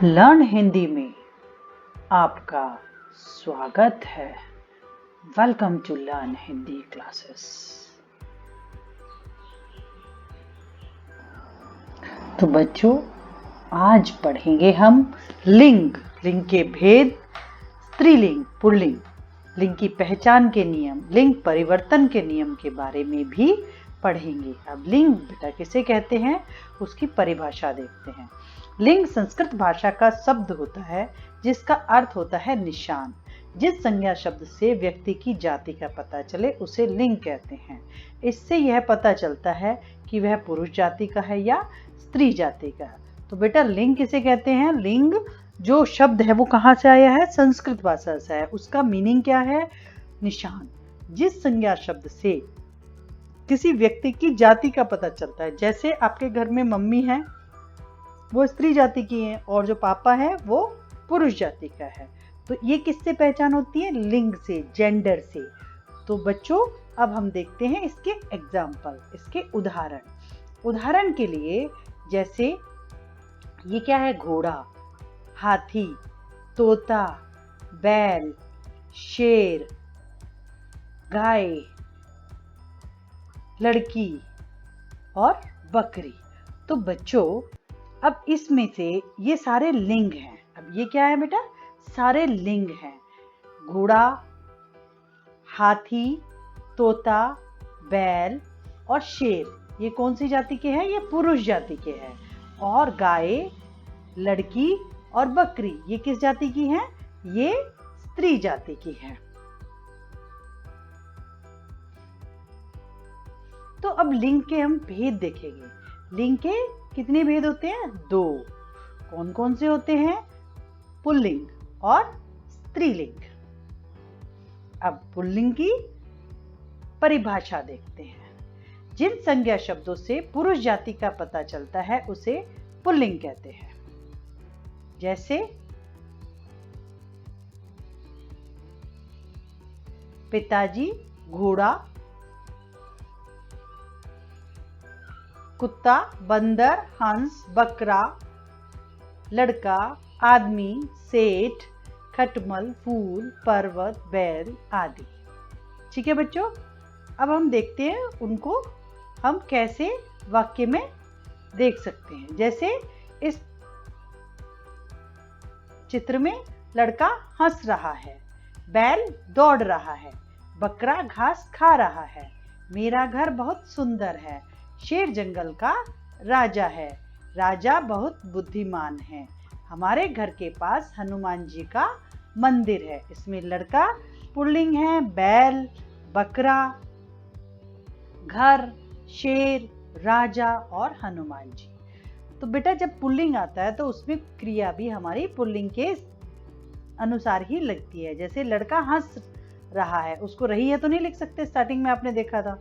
Learn Hindi में आपका स्वागत है। Welcome to learn Hindi classes. तो बच्चों, आज पढ़ेंगे हम लिंग के भेद, स्त्रीलिंग, पुल्लिंग, लिंग की पहचान के नियम, लिंग परिवर्तन के नियम के बारे में भी पढ़ेंगे। अब लिंग बेटा किसे कहते हैं, उसकी परिभाषा देखते हैं। लिंग संस्कृत भाषा का शब्द होता है जिसका अर्थ होता है निशान। जिस संज्ञा शब्द से व्यक्ति की जाति का पता चले उसे लिंग कहते हैं। इससे यह पता चलता है कि वह पुरुष जाति का है या स्त्री जाति का। तो बेटा लिंग किसे कहते हैं? लिंग जो शब्द है वो कहाँ से आया है? संस्कृत भाषा से है। उसका मीनिंग क्या है? निशान। जिस संज्ञा शब्द से किसी व्यक्ति की जाति का पता चलता है, जैसे आपके घर में मम्मी है वो स्त्री जाति की है और जो पापा है वो पुरुष जाति का है, तो ये किससे पहचान होती है? लिंग से, जेंडर से। तो बच्चों अब हम देखते हैं इसके एग्जाम्पल, इसके उदाहरण के लिए, जैसे ये क्या है? घोड़ा, हाथी, तोता, बैल, शेर, गाय, लड़की और बकरी। तो बच्चों अब इसमें से ये सारे लिंग हैं। अब ये क्या है बेटा? सारे लिंग हैं। घोड़ा, हाथी, तोता, बैल और शेर, ये कौन सी जाति के हैं? ये पुरुष जाति के हैं। और गाय, लड़की और बकरी, ये किस जाति की हैं? ये स्त्री जाति की हैं। तो अब लिंग के हम भेद देखेंगे। लिंग के कितने भेद होते हैं? 2। कौन कौन से होते हैं? पुल्लिंग और स्त्रीलिंग। अब पुल्लिंग की परिभाषा देखते हैं। जिन संज्ञा शब्दों से पुरुष जाति का पता चलता है उसे पुल्लिंग कहते हैं। जैसे पिताजी, घोड़ा, कुत्ता, बंदर, हंस, बकरा, लड़का, आदमी, सेठ, खटमल, फूल, पर्वत, बैल आदि। ठीक है बच्चों, अब हम देखते हैं उनको हम कैसे वाक्य में देख सकते हैं। जैसे इस चित्र में लड़का हंस रहा है, बैल दौड़ रहा है, बकरा घास खा रहा है, मेरा घर बहुत सुंदर है, शेर जंगल का राजा है, राजा बहुत बुद्धिमान है, हमारे घर के पास हनुमान जी का मंदिर है। इसमें लड़का पुल्लिंग है, बैल, बकरा, घर, शेर, राजा और हनुमान जी। तो बेटा जब पुल्लिंग आता है तो उसमें क्रिया भी हमारी पुल्लिंग के अनुसार ही लगती है। जैसे लड़का हंस रहा है, उसको रही है तो नहीं लिख सकते, स्टार्टिंग में आपने देखा था।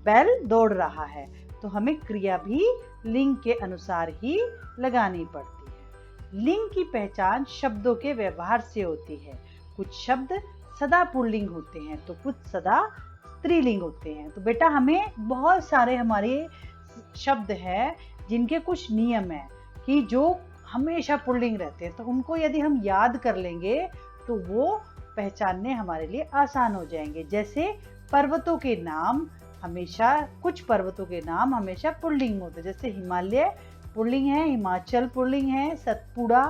बैल दौड़ रहा है, तो हमें क्रिया भी लिंग के अनुसार ही लगानी पड़ती है। लिंग की पहचान शब्दों के व्यवहार से होती है। कुछ शब्द सदा पुल्लिंग होते हैं तो कुछ सदा स्त्रीलिंग होते हैं। तो बेटा हमें बहुत सारे हमारे शब्द हैं जिनके कुछ नियम हैं कि जो हमेशा पुल्लिंग रहते हैं, तो उनको यदि हम याद कर लेंगे तो वो पहचानने हमारे लिए आसान हो जाएंगे। जैसे पर्वतों के नाम, हमेशा कुछ पर्वतों के नाम हमेशा पुल्लिंग होते हैं। जैसे हिमालय पुल्लिंग है, हिमाचल पुल्लिंग है, Satpura,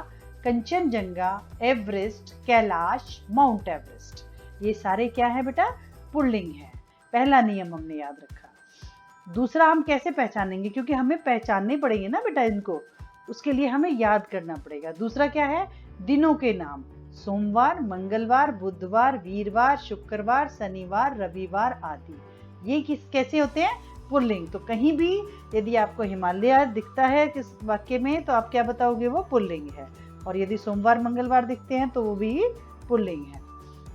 Kanchenjunga, Everest, Kailash, mount Everest, ये सारे क्या है बेटा? पुल्लिंग है। पहला नियम हमने याद रखा। दूसरा हम कैसे पहचानेंगे, क्योंकि हमें पहचानने पड़ेंगे ना बेटा इनको, उसके लिए हमें याद करना पड़ेगा। दूसरा क्या है? दिनों के नाम, सोमवार, मंगलवार, बुधवार, वीरवार, शुक्रवार, शनिवार, रविवार आदि, ये कैसे होते हैं? पुल्लिंग। तो कहीं भी यदि आपको हिमालय दिखता है किस वाक्य में तो आप क्या बताओगे? वो पुल्लिंग है। और यदि सोमवार, मंगलवार दिखते हैं तो वो भी पुल्लिंग है।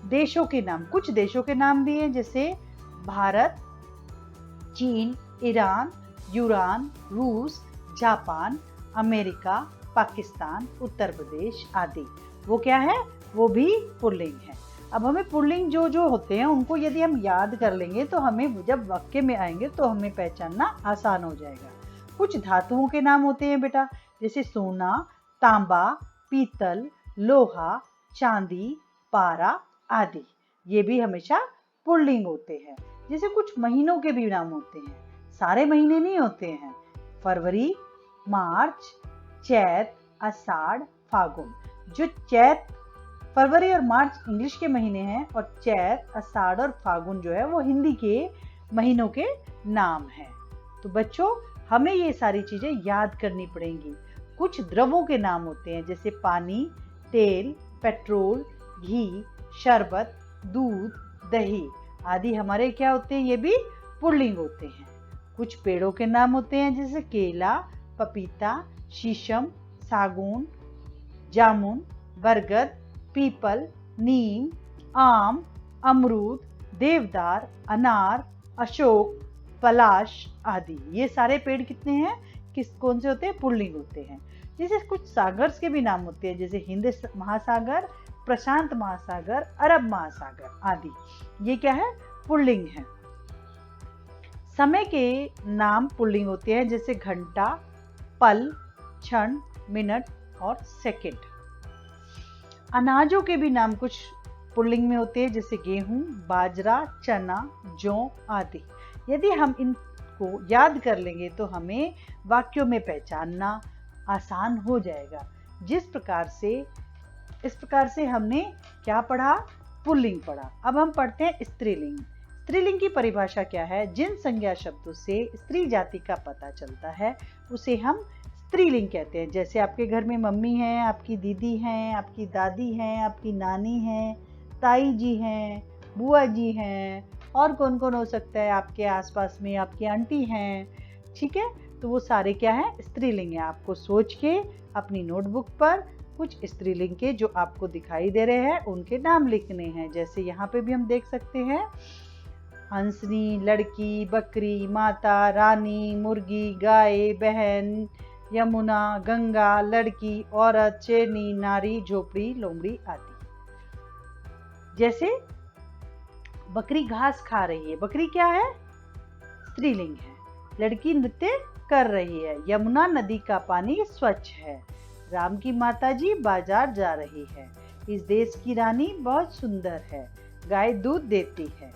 देशों के नाम, कुछ देशों के नाम भी हैं, जैसे भारत, चीन, ईरान, यूरान, रूस, जापान, अमेरिका, पाकिस्तान, उत्तर प्रदेश आदि, वो क्या है? वो भी पुल्लिंग है। अब हमें पुल्लिंग जो होते हैं उनको यदि हम याद कर लेंगे तो हमें जब वाक्य में आएंगे तो हमें पहचानना आसान हो जाएगा। कुछ धातुओं के नाम होते हैं बेटा, जैसे सोना, तांबा, पीतल, लोहा, चांदी, पारा आदि। ये भी हमेशा पुल्लिंग होते हैं। जैसे कुछ महीनों के भी नाम होते हैं, सारे महीने नहीं होते हैं। फरवरी, मार्च, चैत, आषाढ़, फागुन। जो चैत, फरवरी और मार्च इंग्लिश के महीने हैं और चैत, आषाढ़ और फागुन जो है वो हिंदी के महीनों के नाम हैं। तो बच्चों, हमें ये सारी चीजें याद करनी पड़ेंगी। कुछ द्रवों के नाम होते हैं जैसे पानी, तेल, पेट्रोल, घी, शरबत, दूध, दही आदि हमारे क्या होते हैं, ये भी पुल्लिंग होते हैं। कुछ पेड़ों के नाम होते हैं जैसे केला, पपीता, शीशम, सागौन, जामुन, बरगद, पीपल, नीम, आम, अमरूद, देवदार, अनार, अशोक, पलाश आदि। ये सारे पेड़ कितने हैं, कौन से होते हैं, पुल्लिंग होते हैं। जैसे कुछ सागर्स के भी नाम होते हैं जैसे हिंद महासागर, प्रशांत महासागर, अरब महासागर आदि। ये क्या है, पुल्लिंग है। समय के नाम पुल्लिंग होते हैं जैसे घंटा, पल, क्षण, मिनट और सेकंड। अनाजों के भी नाम कुछ पुल्लिंग में होते हैं जैसे गेहूं, बाजरा, चना, जौ आदि। यदि हम इनको याद कर लेंगे तो हमें वाक्यों में पहचानना आसान हो जाएगा। इस प्रकार से हमने क्या पढ़ा, पुल्लिंग पढ़ा। अब हम पढ़ते हैं स्त्रीलिंग। स्त्रीलिंग की परिभाषा क्या है, जिन संज्ञा शब्दों से स्त्री जाति का पता चलता है उसे हम स्त्रीलिंग कहते हैं। जैसे आपके घर में मम्मी हैं, आपकी दीदी हैं, आपकी दादी हैं, आपकी नानी हैं, ताई जी हैं, बुआ जी हैं, और कौन कौन हो सकता है आपके आसपास में, आपकी आंटी हैं। ठीक है, तो वो सारे क्या है, स्त्रीलिंग है। आपको सोच के अपनी नोटबुक पर कुछ स्त्रीलिंग के जो आपको दिखाई दे रहे हैं उनके नाम लिखने हैं। जैसे यहाँ पे भी हम देख सकते हैं, हंसनी, लड़की, बकरी, माता, रानी, मुर्गी, गाय, बहन, यमुना, गंगा, लड़की, औरत, शेरनी, नारी, झोपड़ी, लोमड़ी आदि। जैसे बकरी घास खा रही है, बकरी क्या है, स्त्रीलिंग है। लड़की नृत्य कर रही है, यमुना नदी का पानी स्वच्छ है। राम की माताजी बाजार जा रही है, इस देश की रानी बहुत सुंदर है, गाय दूध देती है,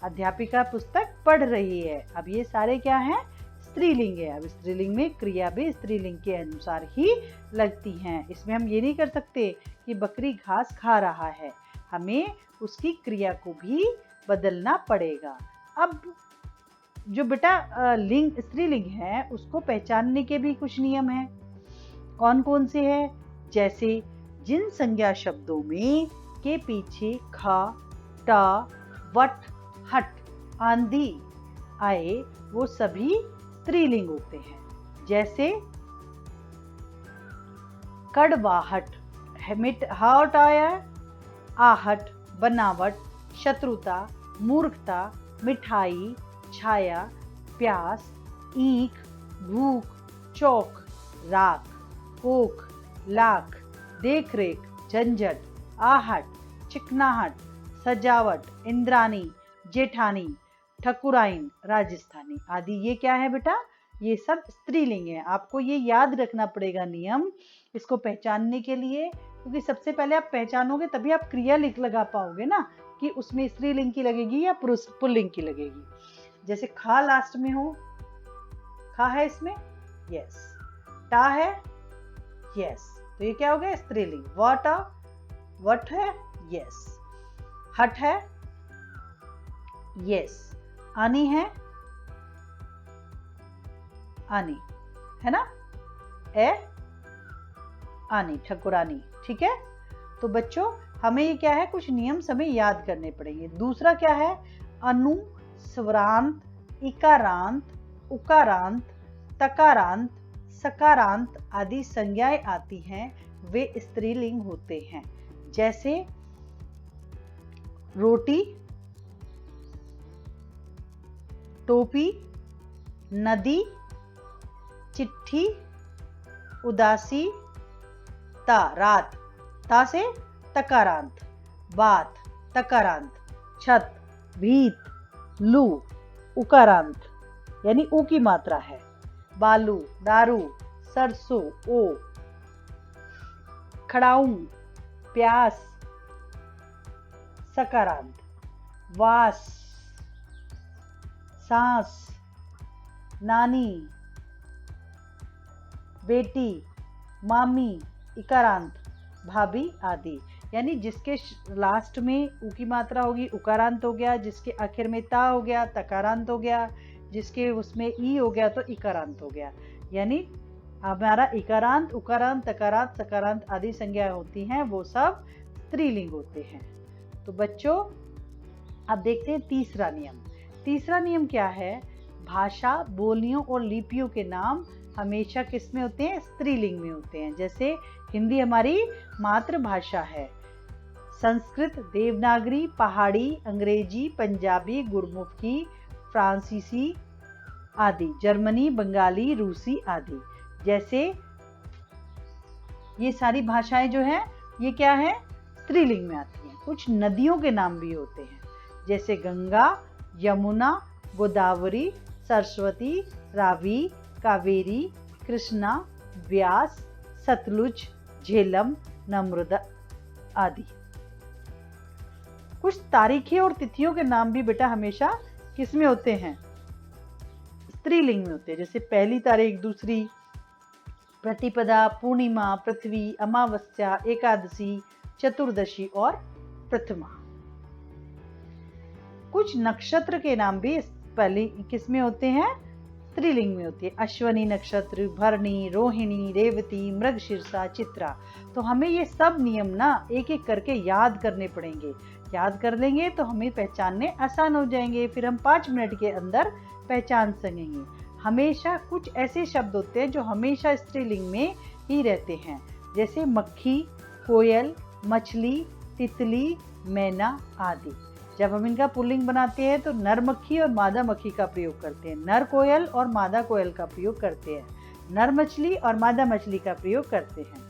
अध्यापिका पुस्तक पढ़ रही है। अब ये सारे क्या हैं, स्त्रीलिंग है। अब स्त्रीलिंग में क्रिया भी स्त्रीलिंग के अनुसार ही लगती हैं। इसमें हम ये नहीं कर सकते कि बकरी घास खा रहा है, हमें उसकी क्रिया को भी बदलना पड़ेगा। अब जो बेटा लिंग स्त्रीलिंग है उसको पहचानने के भी कुछ नियम हैं। कौन कौन से हैं, जैसे जिन संज्ञा शब्दों में के पीछे ख, ट, वट, हट, आंधी आए वो सभी स्त्रीलिंग होते हैं। जैसे कड़वाहट, हट आया, आहट, बनावट, शत्रुता, मूर्खता, मिठाई, छाया, प्यास, ईख, भूख, चौक, राख, कोख, लाख, देखरेख, झंझट, आहट, चिकनाहट, सजावट, इंद्रानी, जेठानी, ठकुराइन, राजस्थानी आदि। ये क्या है बेटा, ये सब स्त्रीलिंग है। आपको ये याद रखना पड़ेगा नियम इसको पहचानने के लिए, क्योंकि सबसे पहले आप पहचानोगे तभी आप क्रिया लिख लगा पाओगे ना कि उसमें स्त्रीलिंग की लगेगी या पुल्लिंग की लगेगी। जैसे खा लास्ट में हो, खा है इसमें, यस, टा है, यस, तो ये क्या हो गया, स्त्रीलिंग। वट है, यस, हट है, यस, आनी है, आनी है ना, आनी, ठकुरानी। ठीक है, तो बच्चों हमें ये क्या है, कुछ नियम हमें याद करने पड़ेंगे। दूसरा क्या है, अनु, स्वरांत, इकारांत, उकारांत, तकारांत, सकारांत आदि संज्ञाएं आती हैं, वे स्त्रीलिंग होते हैं। जैसे रोटी, टोपी, नदी, चिट्ठी, उदासी, रात, ता से तकारांत, बात, तकारांत, छत, भीत, लू, उकारांत यानी ऊ की मात्रा है, बालू, दारू, सरसों, ओ, खड़ाऊं, प्यास, सकारांत, वास, सांस, नानी, बेटी, मामी, इकारांत, भाभी आदि। यानी जिसके लास्ट में उ की मात्रा होगी उकारांत हो गया, जिसके आखिर में ता हो गया तकारांत हो गया, जिसके उसमें ई हो गया तो इकारांत हो गया। यानी हमारा इकारांत, उकारांत, तकारांत, सकारांत आदि संज्ञाएं होती हैं वो सब स्त्रीलिंग होते हैं। तो बच्चों अब देखते हैं तीसरा नियम। तीसरा नियम क्या है? भाषा, बोलियों और लिपियों के नाम हमेशा किस में होते हैं? स्त्रीलिंग में होते हैं। जैसे हिंदी हमारी मातृभाषा है, संस्कृत, देवनागरी, पहाड़ी, अंग्रेजी, पंजाबी, गुरमुखी, फ्रांसीसी आदि, जर्मनी, बंगाली, रूसी आदि। जैसे ये सारी भाषाएं जो हैं ये क्या है? स्त्रीलिंग में आती हैं। कुछ नदियों के नाम भी होते हैं, जैसे गंगा, यमुना, गोदावरी, सरस्वती, रावी, कावेरी, कृष्णा, व्यास, सतलुज, झेलम, नर्मदा आदि। कुछ तारीखें और तिथियों के नाम भी बेटा हमेशा किस में होते हैं? स्त्रीलिंग में होते हैं। जैसे पहली तारीख, दूसरी, प्रतिपदा, पूर्णिमा, पृथ्वी, अमावस्या, एकादशी, चतुर्दशी और प्रथमा। कुछ नक्षत्र के नाम भी पहले किस में होते हैं? स्त्रीलिंग में होती है। अश्वनी नक्षत्र, भरणी, रोहिणी, रेवती, मृगशीर्षा, चित्रा। तो हमें ये सब नियम ना एक एक करके याद करने पड़ेंगे। याद कर लेंगे तो हमें पहचानने आसान हो जाएंगे, फिर हम 5 मिनट के अंदर पहचान सकेंगे। हमेशा कुछ ऐसे शब्द होते हैं जो हमेशा स्त्रीलिंग में ही रहते हैं, जैसे मक्खी, कोयल, मछली, तितली, मैना आदि। जब हम इनका पुल्लिंग बनाते हैं तो नर मक्खी और मादा मक्खी का प्रयोग करते हैं, नर कोयल और मादा कोयल का प्रयोग करते हैं, नर मछली और मादा मछली का प्रयोग करते हैं,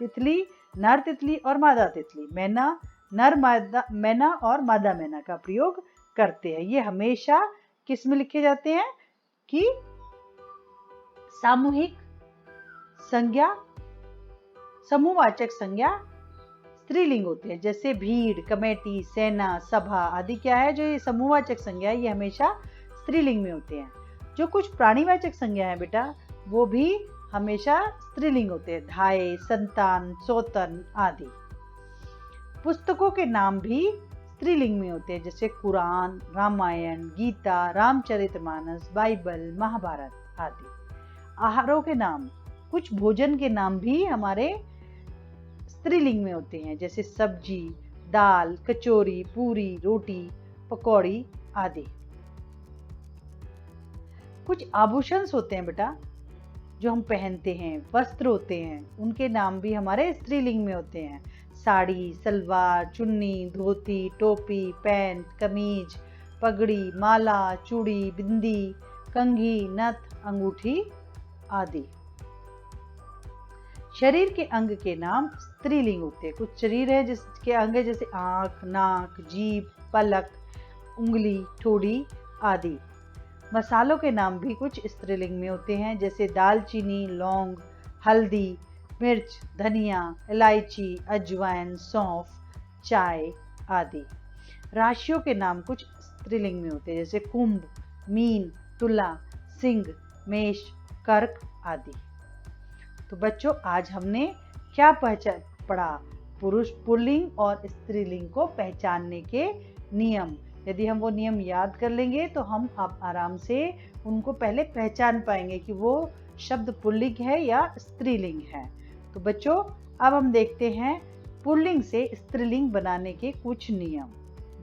तितली, नर तितली और मादा तितली, मैना, नर मादा मैना और मादा मैना का प्रयोग करते हैं। ये हमेशा किस में लिखे जाते हैं? कि सामूहिक संज्ञा, समूहवाचक संज्ञा स्त्रीलिंग होते हैं। जैसे भीड़, कमेटी, सेना, सभा आदि क्या है? जो ये समूहवाचक संज्ञा है ये हमेशा स्त्रीलिंग में होते हैं। जो कुछ प्राणीवाचक संज्ञा है बेटा वो भी हमेशा स्त्रीलिंग होते हैं, धाय, संतान, सौतन आदि। पुस्तकों के नाम भी स्त्रीलिंग में होते हैं, जैसे कुरान, रामायण, गीता, रामचरितमानस, बाइबल, महाभारत आदि। आहारों के नाम, कुछ भोजन के नाम भी हमारे स्त्रीलिंग में होते हैं, जैसे सब्जी, दाल, कचौरी, पूरी, रोटी, पकौड़ी आदि। कुछ आभूषण होते हैं बेटा जो हम पहनते हैं, वस्त्र होते हैं, उनके नाम भी हमारे स्त्रीलिंग में होते हैं। साड़ी, सलवार, चुन्नी, धोती, टोपी, पैंट, कमीज, पगड़ी, माला, चूड़ी, बिंदी, कंघी, नथ, अंगूठी आदि। शरीर के अंग के नाम स्त्रीलिंग होते हैं। कुछ शरीर है जिसके अंग है, जैसे आंख, नाक, जीभ, पलक, उंगली, ठोड़ी आदि। मसालों के नाम भी कुछ स्त्रीलिंग में होते हैं, जैसे दालचीनी, लौंग, हल्दी, मिर्च, धनिया, इलायची, अजवाइन, सौंफ, चाय आदि। राशियों के नाम कुछ स्त्रीलिंग में होते हैं, जैसे कुंभ, मीन, तुला, सिंह, मेष, कर्क आदि। तो बच्चों आज हमने क्या पढ़ा? पुरुष पुल्लिंग और स्त्रीलिंग को पहचानने के नियम। यदि हम वो नियम याद कर लेंगे तो हम अब आराम से उनको पहले पहचान पाएंगे कि वो शब्द पुल्लिंग है या स्त्रीलिंग है। तो बच्चों अब हम देखते हैं पुल्लिंग से स्त्रीलिंग बनाने के कुछ नियम।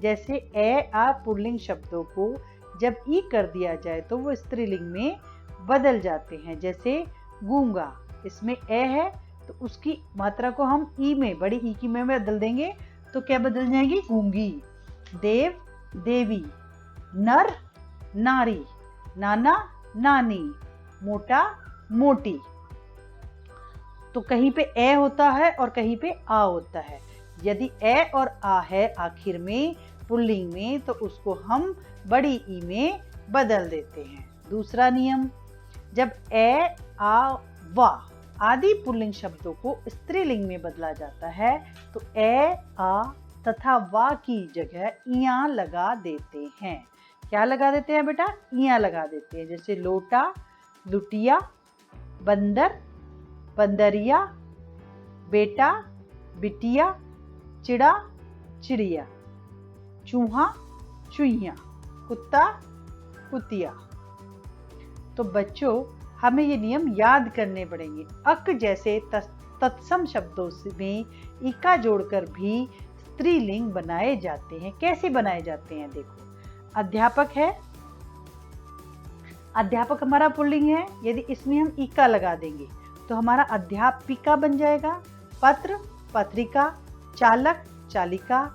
जैसे ए, आ पुल्लिंग शब्दों को जब ई कर दिया जाए तो वो स्त्रीलिंग में बदल जाते हैं। जैसे गूंगा, इसमें ए है तो उसकी मात्रा को हम ई में, बड़ी ई की में बदल देंगे तो क्या बदल जाएगी? गूंगी। देव, देवी, नर, नारी, नाना, नानी, मोटा, मोटी। तो कहीं पे ए होता है और कहीं पे आ होता है। यदि ए और आ है आखिर में पुल्लिंग में तो उसको हम बड़ी ई में बदल देते हैं। दूसरा नियम, जब ए, आ, वा आदि पुल्लिंग शब्दों को स्त्रीलिंग में बदला जाता है तो ए, आ तथा वा की जगह इया लगा देते हैं। क्या लगा देते हैं बेटा? इया लगा देते हैं। जैसे लोटा, लुटिया, बंदर, बंदरिया, बेटा, बिटिया, चिड़ा, चिड़िया, चूहा, चुईया, कुत्ता, कुतिया। तो बच्चों हमें ये नियम याद करने पड़ेंगे। अक जैसे तत्सम शब्दों में इका जोड़कर भी स्त्रीलिंग बनाए जाते हैं। कैसे बनाए जाते हैं? देखो, अध्यापक है, अध्यापक हमारा पुल्लिंग है। यदि इसमें हम इका लगा देंगे तो हमारा अध्यापिका बन जाएगा। पत्र, पत्रिका, चालक, चालिका,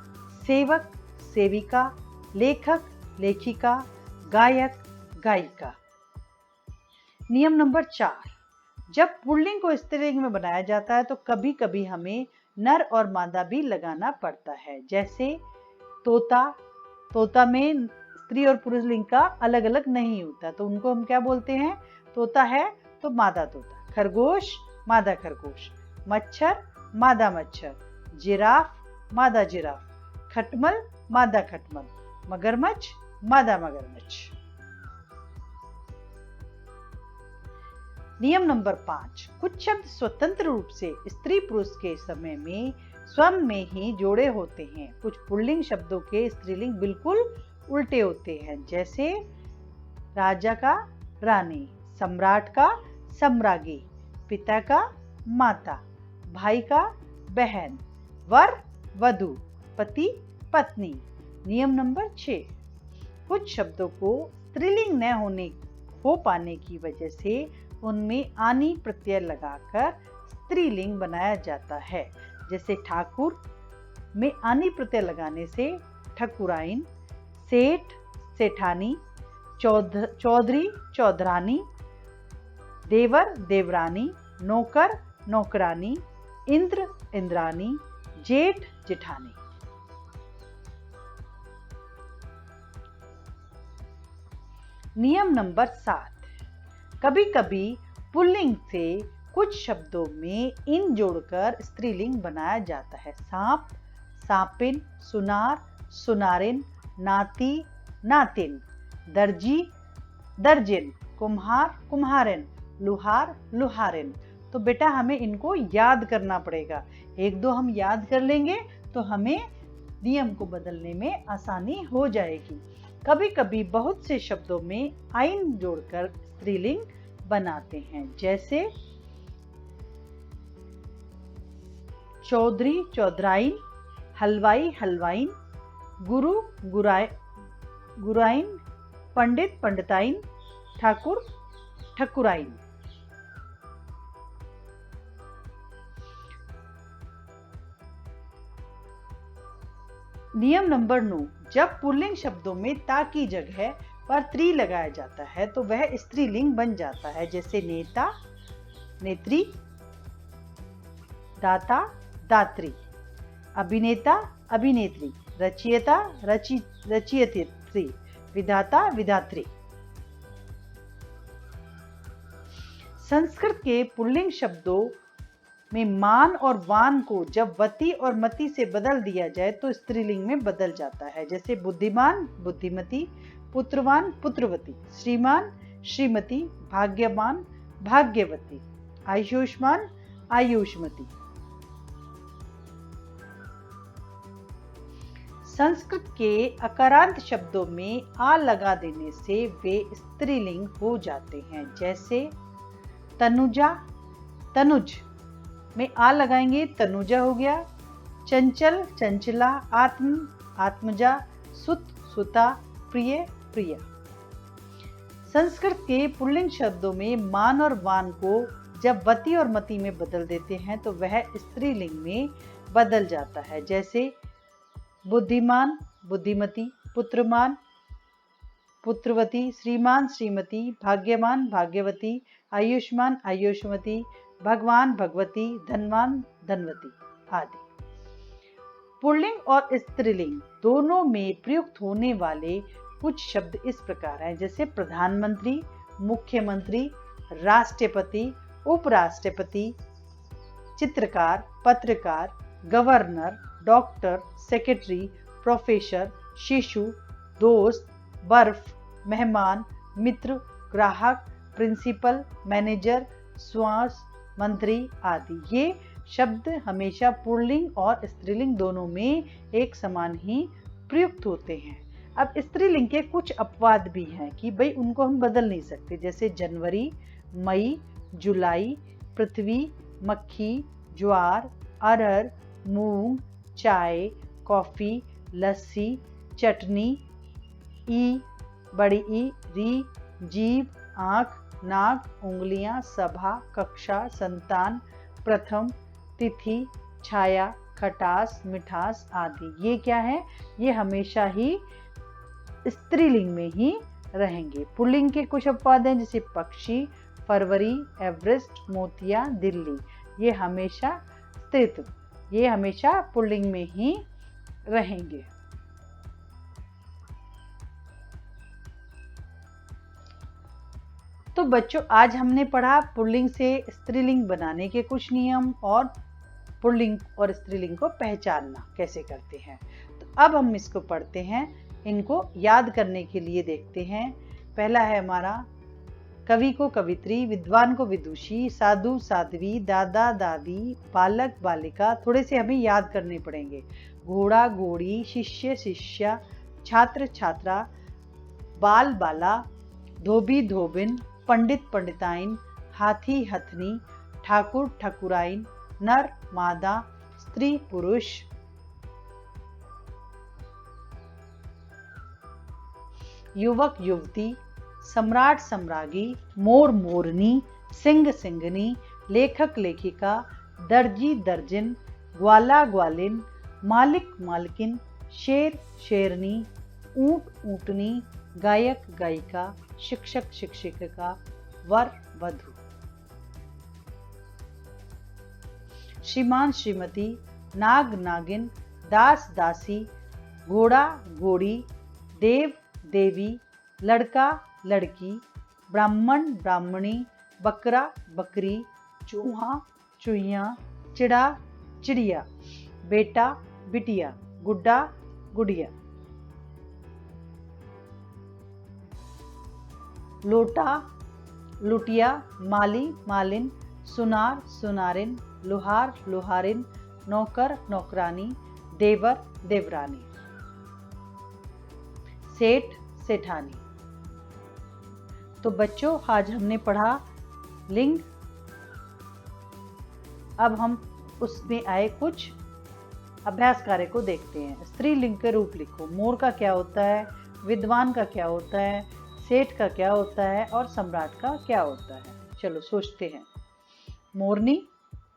सेवक, सेविका, लेखक, लेखिका, गायक, गायिका। नियम नंबर 4, जब पुल्लिंग को स्त्रीलिंग में बनाया जाता है तो कभी कभी हमें नर और मादा भी लगाना पड़ता है। जैसे तोता, तोता में स्त्री और पुरुष लिंग का अलग अलग नहीं होता, तो उनको हम क्या बोलते हैं? तोता है तो मादा तोता। खरगोश, मादा खरगोश। मच्छर, मादा मच्छर। जिराफ, मादा जिराफ। खटमल, मादा खटमल। मगरमच्छ, मादा मगरमच्छ। नियम नंबर 5, कुछ शब्द स्वतंत्र रूप से स्त्री पुरुष के समय में स्वयं में ही जोड़े होते हैं। कुछ पुल्लिंग शब्दों के स्त्रीलिंग बिल्कुल उल्टे होते हैं। जैसे राजा का रानी, सम्राट का सम्राज्ञी, पिता का माता, भाई का बहन, वर वधू, पति पत्नी। नियम नंबर 6, कुछ शब्दों को स्त्रीलिंग न हो पाने की वजह से उनमें आनी प्रत्यय लगाकर स्त्रीलिंग बनाया जाता है। जैसे ठाकुर में आनी प्रत्यय लगाने से ठकुराइन, सेठ, सेठानी, चौधरी, चौधरानी, देवर, देवरानी, नौकर, नौकरानी, इंद्र, इंद्रानी, जेठ, जेठानी। नियम नंबर 7, कभी कभी पुल्लिंग से कुछ शब्दों में इन जोड़कर स्त्रीलिंग बनाया जाता है। सांप, सांपिन, सुनार, सुनारिन, नाती, नातिन, दर्जी, दर्जिन, कुम्हार, कुम्हारिन, लुहार, लुहारिन। तो बेटा हमें इनको याद करना पड़ेगा। एक दो हम याद कर लेंगे तो हमें नियम को बदलने में आसानी हो जाएगी। कभी कभी बहुत से शब्दों में आइन जोड़कर स्त्रीलिंग बनाते हैं। जैसे चौधरी, चौधराइन, हलवाई, हलवाइन, गुरु, गुराइन, पंडित, पंडिताइन, ठाकुर, ठकुराइन। नियम नंबर 9, जब पुल्लिंग शब्दों में ता की जगह पर त्री लगाया जाता है तो वह स्त्रीलिंग बन जाता है। जैसे नेता, नेत्री, दाता, दात्री, अभिनेता, अभिनेत्री, रचयिता, रचयित्री, विधाता, विधात्री। संस्कृत के पुल्लिंग शब्दों में मान और वान को जब वती और मति से बदल दिया जाए तो स्त्रीलिंग में बदल जाता है। जैसे बुद्धिमान, बुद्धिमती, पुत्रवान, पुत्रवती, श्रीमान, श्रीमती, भाग्यवान, भाग्यवती, आयुष्मान, आयुष्मती। संस्कृत के अकारांत शब्दों में आ लगा देने से वे स्त्रीलिंग हो जाते हैं। जैसे तनुजा, तनुज में आ लगाएंगे तनुजा हो गया। चंचल, चंचला, आत्म, आत्मजा, सुत, सुता, प्रिय, प्रिया। संस्कृत के पुल्लिंग शब्दों में मान और वान को जब वती और मति में बदल देते हैं तो वह स्त्रीलिंग में बदल जाता है। जैसे बुद्धिमान, बुद्धिमती, पुत्रमान, पुत्रवती, श्रीमान, श्रीमती, भाग्यवान, भाग्यवती, आयुष्मान, आयुष्मती, भगवान, भगवती, धनवान, धनवती आदि। पुल्लिंग और स्त्रीलिंग दोनों में प्रयुक्त होने वाले कुछ शब्द इस प्रकार हैं। जैसे प्रधानमंत्री, मुख्यमंत्री, राष्ट्रपति, उपराष्ट्रपति, चित्रकार, पत्रकार, गवर्नर, डॉक्टर, सेक्रेटरी, प्रोफेसर, शिशु, दोस्त, बर्फ, मेहमान, मित्र, ग्राहक, प्रिंसिपल, मैनेजर, श्वास, मंत्री आदि। ये शब्द हमेशा पुल्लिंग और स्त्रीलिंग दोनों में एक समान ही प्रयुक्त होते हैं। अब स्त्रीलिंग के कुछ अपवाद भी हैं कि भाई उनको हम बदल नहीं सकते, जैसे जनवरी, मई, जुलाई, पृथ्वी, मक्खी, ज्वार, अरहर, मूंग, चाय, कॉफी, लस्सी, चटनी, ई, बड़ी ई, री, जीभ, आंख, नाक, उंगलियां, सभा, कक्षा, संतान, प्रथम, तिथि, छाया, खटास, मिठास आदि। ये क्या है? ये हमेशा ही स्त्रीलिंग में ही रहेंगे। पुल्लिंग के कुछ अपवाद हैं, जैसे पक्षी, फरवरी, एवरेस्ट, मोतिया, दिल्ली। ये हमेशा स्त्रीत्व, ये हमेशा पुल्लिंग में ही रहेंगे। तो बच्चों, आज हमने पढ़ा पुल्लिंग से स्त्रीलिंग बनाने के कुछ नियम और पुल्लिंग और स्त्रीलिंग को पहचानना कैसे करते हैं। तो अब हम इसको पढ़ते हैं, इनको याद करने के लिए देखते हैं। पहला है हमारा कवि को कवित्री, विद्वान को विदुषी, साधु साध्वी, दादा दादी, बालक बालिका। थोड़े से हमें याद करने पड़ेंगे। घोड़ा घोड़ी, शिष्य शिष्या, छात्र छात्रा, बाल बाला, धोबी धोबिन, पंडित पंडिताइन, हाथी हथनी, ठाकुर ठकुराइन, नर मादा, स्त्री पुरुष। युवक युवती, सम्राट सम्राज्ञी, मोर मोरनी, सिंह सिंघनी, लेखक लेखिका, दर्जी दर्जिन, ग्वाला ग्वालिन, मालिक मालकिन, शेर शेरनी, ऊंट ऊंटनी, गायक गायिका, शिक्षक शिक्षिका, वर वधू। श्रीमान श्रीमती, नाग नागिन, दास दासी, घोड़ा घोड़ी, देव देवी, लड़का लड़की, ब्राह्मण ब्राह्मणी, बकरा बकरी, चूहा चूहिया, चिड़ा चिड़िया, बेटा बिटिया, गुड्डा गुड़िया। लोटा लुटिया, माली मालिन, सुनार सुनारिन, लुहार लुहारिन, नौकर नौकरानी, देवर देवरानी, सेठ सेठानी। तो बच्चों, आज हमने पढ़ा लिंग। अब हम उसमें आए कुछ अभ्यास कार्य को देखते हैं। स्त्रीलिंग के रूप लिखो। मोर का क्या होता है, विद्वान का क्या होता है, सेठ का क्या होता है और सम्राट का क्या होता है। चलो सोचते हैं। मोरनी,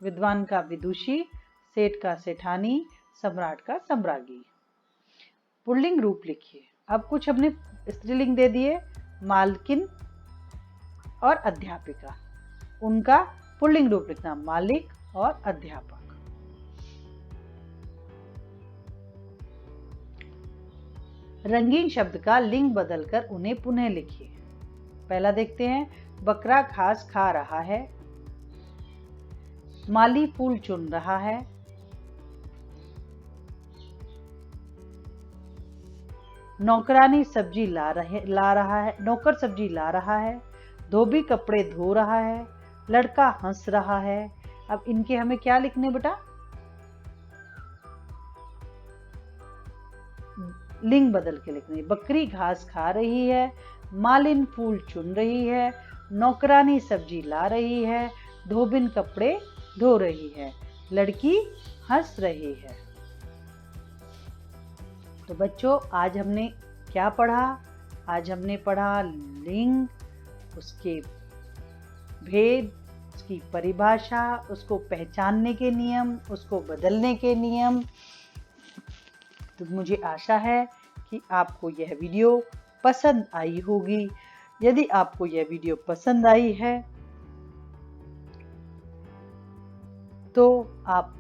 विद्वान का विदुषी, सेठ का सेठानी, सम्राट का सम्राज्ञी। पुल्लिंग रूप लिखिए। अब कुछ हमने स्त्रीलिंग दे दिए। मालकिन और अध्यापिका, उनका पुल्लिंग रूप लिखना, मालिक और अध्यापक। रंगीन शब्द का लिंग बदलकर उन्हें पुनः लिखिए। पहला देखते हैं। बकरा घास खा रहा है, माली फूल चुन रहा है, नौकरानी सब्जी ला रहा है, नौकर सब्जी ला रहा है, धोबी कपड़े धो रहा है, लड़का हंस रहा है। अब इनके हमें क्या लिखने बेटा? लिंग बदल के लिखने। बकरी घास खा रही है, मालिन फूल चुन रही है, नौकरानी सब्जी ला रही है, धोबिन कपड़े धो रही है, लड़की हंस रही है। तो बच्चों, आज हमने क्या पढ़ा? आज हमने पढ़ा लिंग, उसके भेद, उसकी परिभाषा, उसको पहचानने के नियम, उसको बदलने के नियम। तो मुझे आशा है कि आपको यह वीडियो पसंद आई होगी। यदि आपको यह वीडियो पसंद आई है तो आप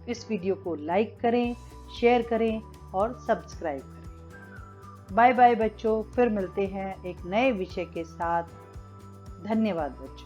इस वीडियो को लाइक करें, शेयर करें और सब्सक्राइब करें। बाय बाय बच्चों, फिर मिलते हैं एक नए विषय के साथ। धन्यवाद बच्चों।